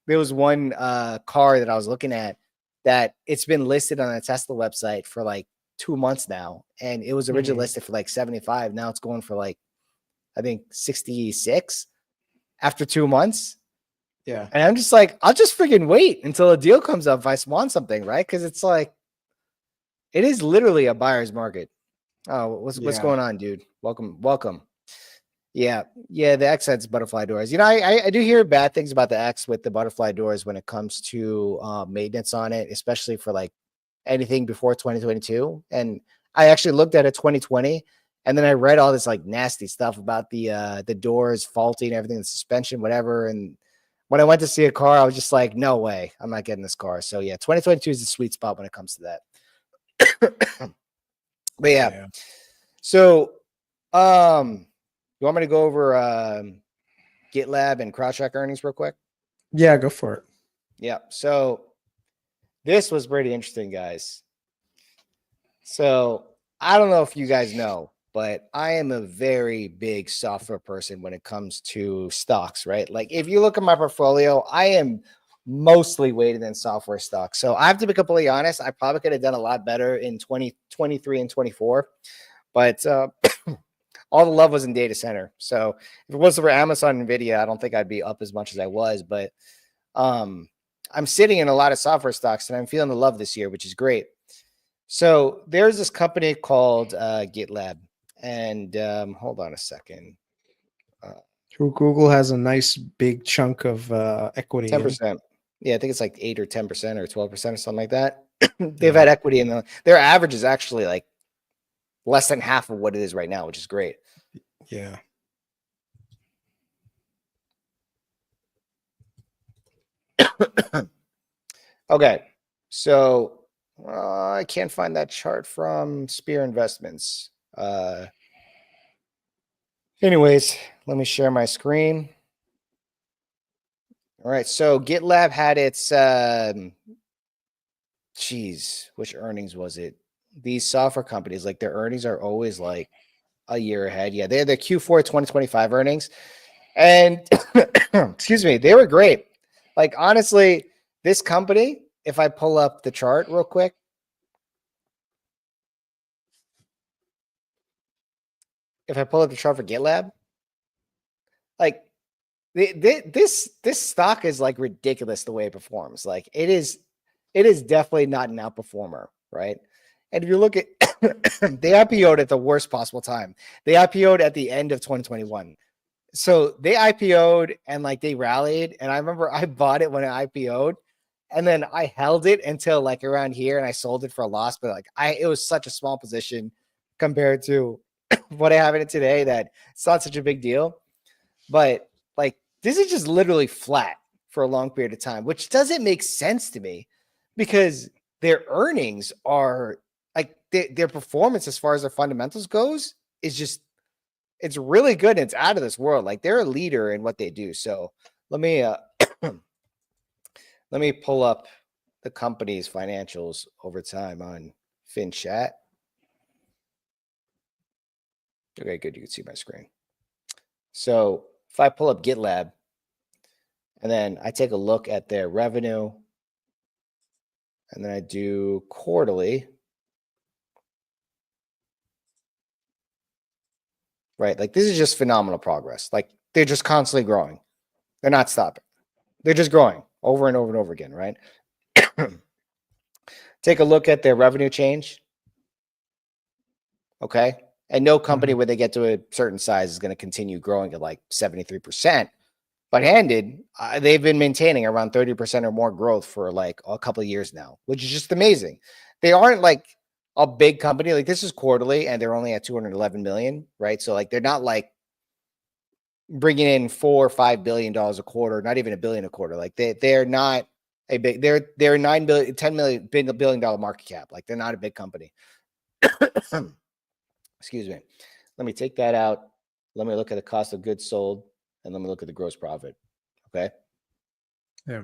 car that I was looking at that it's been listed on the Tesla website for like 2 months now, and it was originally listed for like 75. Now it's going for like I think 66 after 2 months. Yeah. And I'm just like, I'll just freaking wait until a deal comes up if I want something, right? Because it's like, it is literally a buyer's market. Oh, what's going on, dude? Welcome. Yeah, the X has butterfly doors. You know, I do hear bad things about the X with the butterfly doors when it comes to maintenance on it, especially for like anything before 2022. And I actually looked at it 2020, and then I read all this like nasty stuff about the doors faulty and everything, the suspension, whatever. And when I went to see a car, I was just like, no way, I'm not getting this car. So yeah, 2022 is the sweet spot when it comes to that. But yeah. So you want me to go over GitLab and CrowdStrike earnings real quick? Yeah, go for it. Yeah. So this was pretty interesting, guys. So I don't know if you guys know, but I am a very big software person when it comes to stocks, right? Like if you look at my portfolio, I am mostly weighted in software stocks. So I have to be completely honest. I probably could have done a lot better in 2023 and 24, but all the love was in data center. So if it wasn't for Amazon and Nvidia, I don't think I'd be up as much as I was, but I'm sitting in a lot of software stocks and I'm feeling the love this year, which is great. So there's this company called GitLab, and hold on a second. Google has a nice big chunk of equity. 10%. Yeah, I think it's like 8 or 10% or 12% or something like that. They've had equity in their average is actually like less than half of what it is right now, which is great. Yeah. Okay, so I can't find that chart from Spear Investments. Anyways, let me share my screen. All right, so GitLab had its which earnings was it? These software companies, like their earnings are always like a year ahead. Yeah, they had their Q4 2025 earnings. And excuse me, they were great. Like honestly, this company, if I pull up the chart real quick. If I pull up the chart for GitLab, like this stock is like ridiculous the way it performs. Like it is definitely not an outperformer, right? And if you look at they IPO'd at the worst possible time. They IPO'd at the end of 2021. So they IPO'd and like they rallied. And I remember I bought it when it IPO'd, and then I held it until like around here and I sold it for a loss. But like it was such a small position compared to what I have in it today that it's not such a big deal. But like this is just literally flat for a long period of time, which doesn't make sense to me because their earnings are like their performance as far as their fundamentals goes is just it's really good and it's out of this world. Like they're a leader in what they do. So let me let me pull up the company's financials over time on FinChat. Okay, good. You can see my screen. So if I pull up GitLab and then I take a look at their revenue and then I do quarterly, right? Like this is just phenomenal progress. Like they're just constantly growing. They're not stopping. They're just growing over and over and over again, right? Take a look at their revenue change. Okay. And no company when they get to a certain size is going to continue growing at like 73%. But handed, they've been maintaining around 30% or more growth for like a couple of years now, which is just amazing. They aren't like a big company. Like this is quarterly and they're only at 211 million, right? So like they're not like bringing in $4 or $5 billion a quarter, not even $1 billion a quarter. Like they're not a big, they're 9 billion, 10 million, $1 billion market cap. Like they're not a big company. Excuse me. Let me take that out. Let me look at the cost of goods sold and let me look at the gross profit. Okay. Yeah.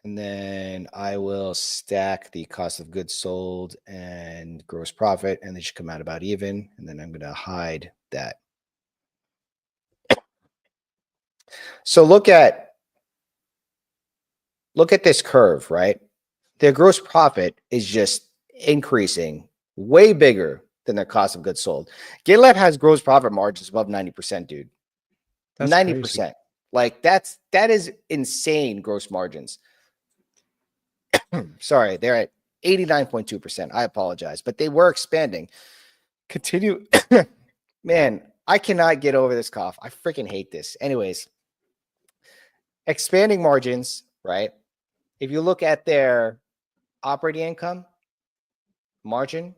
And then I will stack the cost of goods sold and gross profit, and they should come out about even. And then I'm going to hide that. So look at this curve, right? Their gross profit is just increasing way bigger than their cost of goods sold. GitLab has gross profit margins above 90%, dude. That's 90%. crazy. Like that is insane gross margins. Sorry, they're at 89.2%. I apologize, but they were expanding. Continue. Man, I cannot get over this cough. I freaking hate this. Anyways, expanding margins, right? If you look at their operating income margin,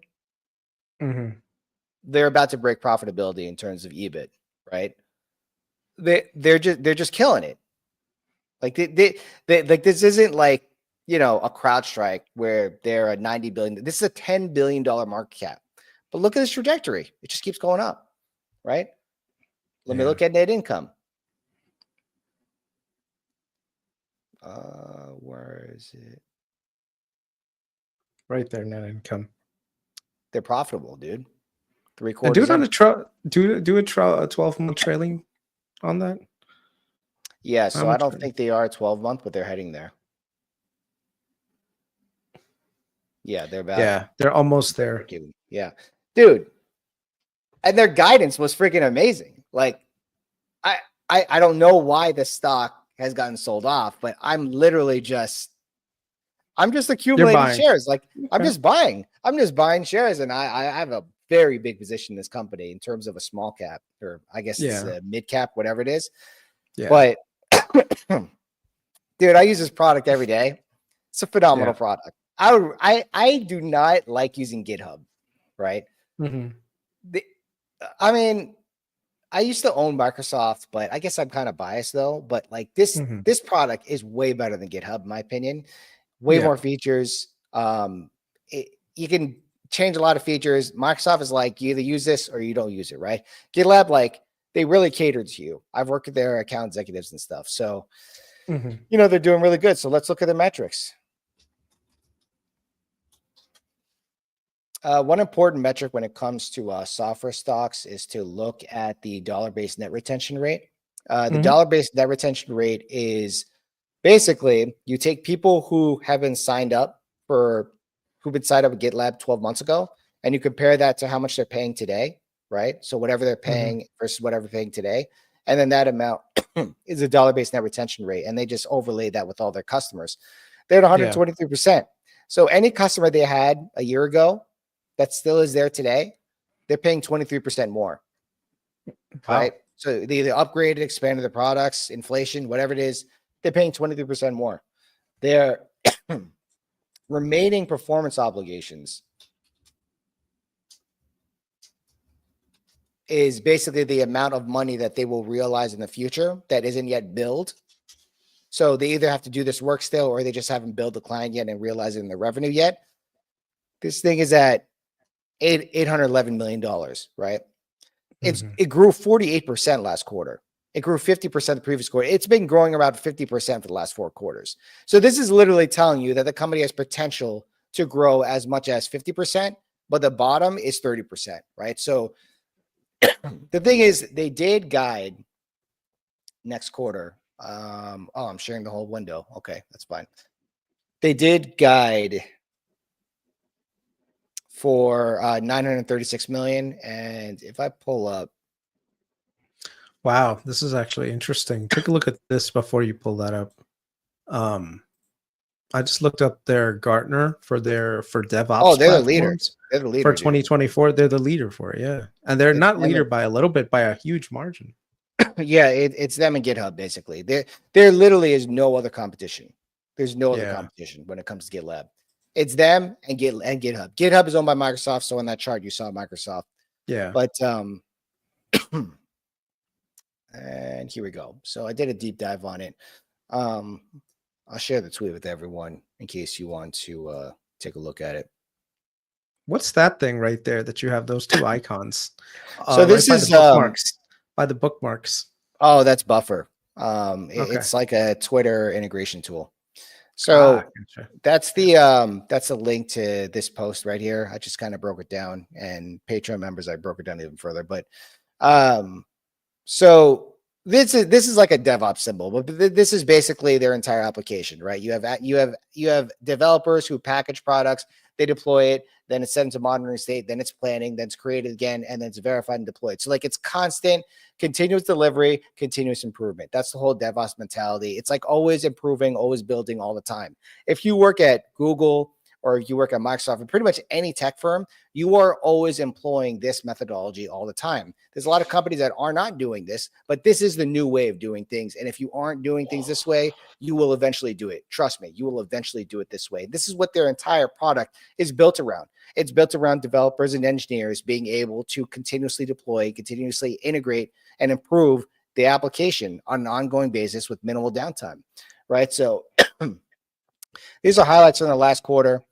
they're about to break profitability in terms of EBIT, right? They're just killing it. Like they like this isn't like, you know, a CrowdStrike where they're a 90 billion. This is a $10 billion market cap. But look at this trajectory. It just keeps going up, right? Let me look at net income. Where is it? Right there, net income. They're profitable, dude. 3 And quarters. do it on a 12-month trailing on that. Yeah, so I don't think they are 12-month, but they're heading there. Yeah, they're about. Yeah, they're almost there. Yeah, dude. And their guidance was freaking amazing. Like, I don't know why the stock has gotten sold off, but I'm literally just accumulating shares. Like, I'm just buying shares, and I have a very big position in this company in terms of a small cap, or I guess it's a mid cap, whatever it is. Yeah. But dude, I use this product every day. It's a phenomenal product. I do not like using GitHub, right? I mean, I used to own Microsoft, but I guess I'm kind of biased though. But like this product is way better than GitHub, in my opinion. Way more features. You can change a lot of features. Microsoft is like, you either use this or you don't use it, right? GitLab, like, they really cater to you. I've worked with their account executives and stuff. So, you know, they're doing really good. So let's look at the metrics. One important metric when it comes to software stocks is to look at the dollar-based net retention rate. The dollar-based net retention rate is basically you take people who have been signed up with GitLab 12 months ago, and you compare that to how much they're paying today, right? So whatever they're paying versus whatever they're paying today. And then that amount is a dollar-based net retention rate. And they just overlay that with all their customers. They're at 123%. So any customer they had a year ago that still is there today, they're paying 23% more, right? So they either upgraded, expanded the products, inflation, whatever it is, they're paying 23% more. Their remaining performance obligations is basically the amount of money that they will realize in the future that isn't yet billed. So they either have to do this work still, or they just haven't billed the client yet and realized it in the revenue yet. This thing is at $811 million, right? It grew 48% last quarter. It grew 50% the previous quarter. It's been growing around 50% for the last 4 quarters. So this is literally telling you that the company has potential to grow as much as 50%, but the bottom is 30%, right? So the thing is, they did guide next quarter. I'm sharing the whole window. Okay, that's fine. They did guide for 936 million. And if I pull up, wow, this is actually interesting. Take a look at this before you pull that up. I just looked up their Gartner for DevOps. Oh, they're the leader. They're the leader for 2024. They're the leader for it, yeah, and they're not leader by a little bit, by a huge margin. Yeah, it's them and GitHub basically. There literally is no other competition. There's no other competition when it comes to GitLab. It's them and GitHub. GitHub is owned by Microsoft, so on that chart you saw Microsoft. Yeah. But and here we go. So I did a deep dive on it. I'll share the tweet with everyone in case you want to take a look at it. What's that thing right there that you have those 2 icons? So this is by the bookmarks. Oh, that's Buffer. It's like a Twitter integration tool. So Gotcha. that's the link to this post right here. I just kind of broke it down, and Patreon members, I broke it down even further. But so this is like a DevOps symbol, but this is basically their entire application, right? You have developers who package products, they deploy it, then it's sent to monitoring state, then it's planning, then it's created again, and then it's verified and deployed. So like it's constant, continuous delivery, continuous improvement. That's the whole DevOps mentality. It's like always improving, always building all the time. If you work at Google or if you work at Microsoft, or pretty much any tech firm, you are always employing this methodology all the time. There's a lot of companies that are not doing this, but this is the new way of doing things. And if you aren't doing things this way, you will eventually do it. Trust me, you will eventually do it this way. This is what their entire product is built around. It's built around developers and engineers being able to continuously deploy, continuously integrate, and improve the application on an ongoing basis with minimal downtime, right? So these are highlights from the last quarter.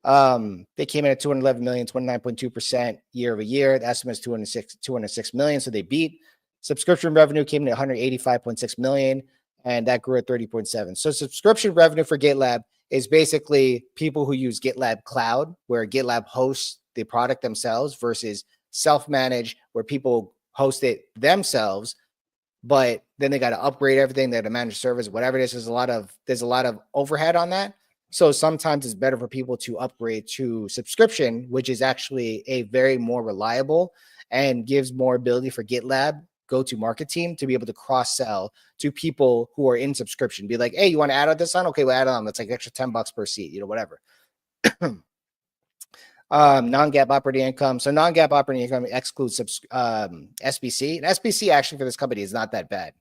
They came in at 211 million, 29.2% year over year. The estimate is 206 million. So they beat. Subscription revenue came in at 185.6 million, and that grew at 30.7. So subscription revenue for GitLab is basically people who use GitLab Cloud, where GitLab hosts the product themselves, versus self-managed, where people host it themselves, but then they got to upgrade everything. They got to manage service, whatever it is. There's a lot of overhead on that. So sometimes it's better for people to upgrade to subscription, which is actually a very more reliable and gives more ability for GitLab go-to-market team to be able to cross-sell to people who are in subscription. Be like, hey, you want to add on this on? Okay, we'll add on. That's like extra $10 per seat, whatever. Non-GAAP operating income. So non-GAAP operating income excludes SBC. And SBC actually for this company is not that bad.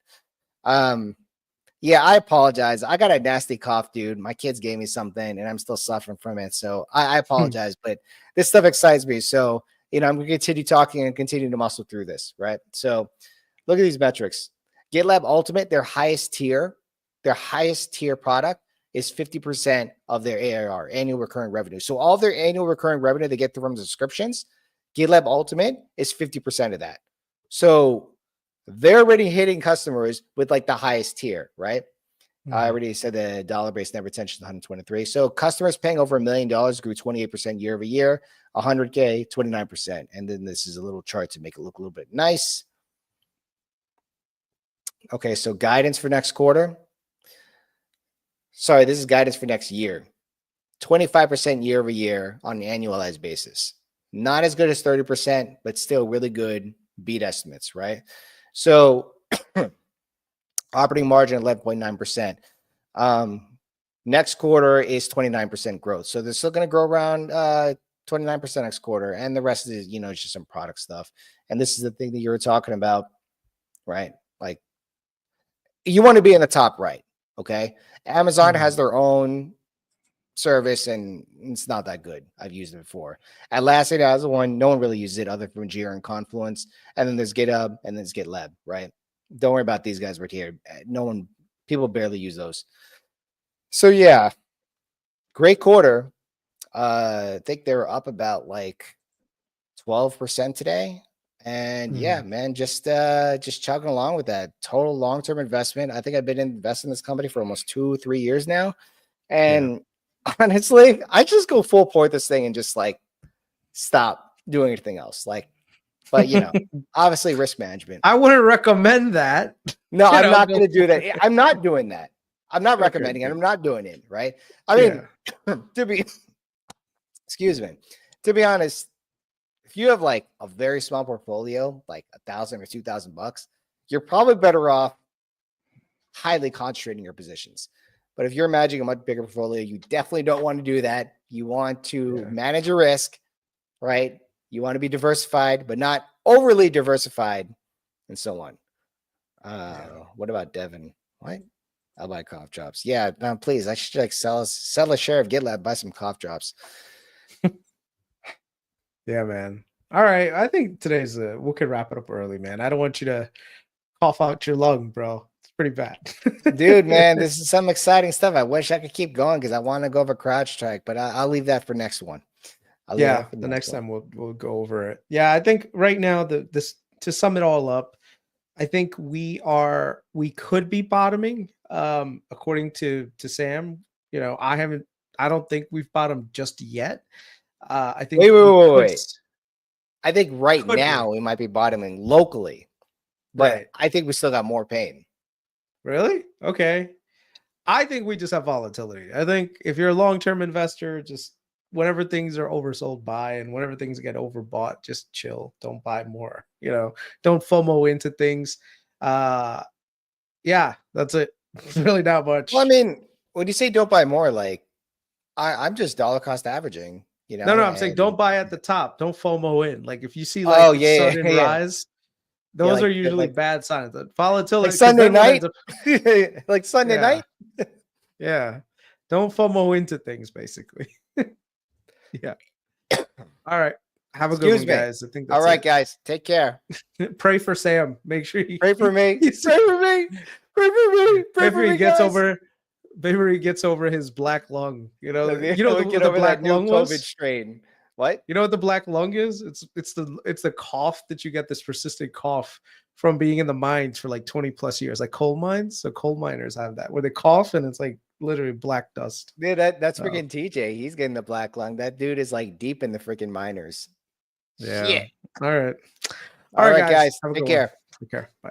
Yeah, I apologize. I got a nasty cough, dude. My kids gave me something and I'm still suffering from it. So I apologize, but this stuff excites me. So, I'm going to continue talking and continue to muscle through this, right? So look at these metrics. GitLab Ultimate, their highest tier product is 50% of their ARR, annual recurring revenue. So all their annual recurring revenue they get from subscriptions, GitLab Ultimate is 50% of that. So they're already hitting customers with like the highest tier, right? I already said the dollar-based net retention is 123. So customers paying over $1 million grew 28% year over year, 100K, 29%. And then this is a little chart to make it look a little bit nice. Okay, so guidance for next quarter. Sorry, this is guidance for next year. 25% year over year on an annualized basis. Not as good as 30%, but still really good beat estimates, right? So operating margin 11.9%. Next quarter is 29% growth. So they're still going to grow around 29% next quarter. And the rest is, it's just some product stuff. And this is the thing that you were talking about, right? Like you want to be in the top right. Okay. Amazon has their own service and it's not that good. I've used it before. Atlassian has one. No one really uses it other from Jira and Confluence. And then there's GitHub and then there's GitLab, right? Don't worry about these guys right here. People barely use those. So yeah, great quarter. I think they're up about like 12% today. And yeah, man, just chugging along with that. Total long-term investment. I think I've been investing in this company for almost 2-3 years now. And honestly, I just go full port this thing and just like stop doing anything else. Like, but obviously risk management. I wouldn't recommend that. No, I'm not going to do that. I'm not doing that. I'm not recommending it. I'm not doing it. Right. I mean, excuse me, to be honest, if you have like a very small portfolio, like $1,000 or $2,000, you're probably better off highly concentrating your positions. But if you're imagining a much bigger portfolio, you definitely don't want to do that. You want to manage your risk, right? You want to be diversified, but not overly diversified, and so on. What about Devin? What? I'll buy cough drops. Yeah, no, please. I should like sell a share of GitLab, buy some cough drops. Yeah, man. All right. I think today's we could wrap it up early, man. I don't want you to cough out your lung, bro. It's pretty bad. Dude, man, this is some exciting stuff. I wish I could keep going because I want to go over CrowdStrike, but I'll leave that for next one. The next time we'll go over it. Yeah, I think right now this to sum it all up, I think we could be bottoming according to Sam. You know, I don't think we've bottomed just yet. I think Wait. I think right now we? we might be bottoming locally, but Right. I think we still got more pain. Really? Okay. I think we just have volatility. I think if you're a long-term investor, just whenever things are oversold, buy, and whenever things get overbought, just chill. Don't buy more. You know, don't FOMO into things. Yeah, that's it. It's really not much. Well, I mean, when you say don't buy more, like I'm just dollar cost averaging, you know. No, I'm saying don't buy at the top. Don't FOMO in. Like if you see like Oh the yeah, sudden yeah. rise, those are usually like bad signs. The volatility, like 'cause Sunday then what night, ends up, like Sunday yeah, night. yeah. Don't FOMO into things, basically. Yeah. All right. Have a good Excuse one, me. guys. I think All that's right, guys, take care. it. Pray for Sam. Make sure he Pray for me. he's- Pray for me. Pray for me. Pray maybe for he me, gets guys. over maybe he gets over his black lung. You know We what get the over black that new lung COVID was? strain. What? You know what the black lung is? It's the cough that you get, this persistent cough from being in the mines for like 20 plus years, like coal mines. So coal miners have that where they cough and it's like literally black dust. Yeah, that's freaking TJ. He's getting the black lung. That dude is like deep in the freaking miners. Yeah. Shit. All right. All right, guys. Have a Take good one. care. Take care. Bye.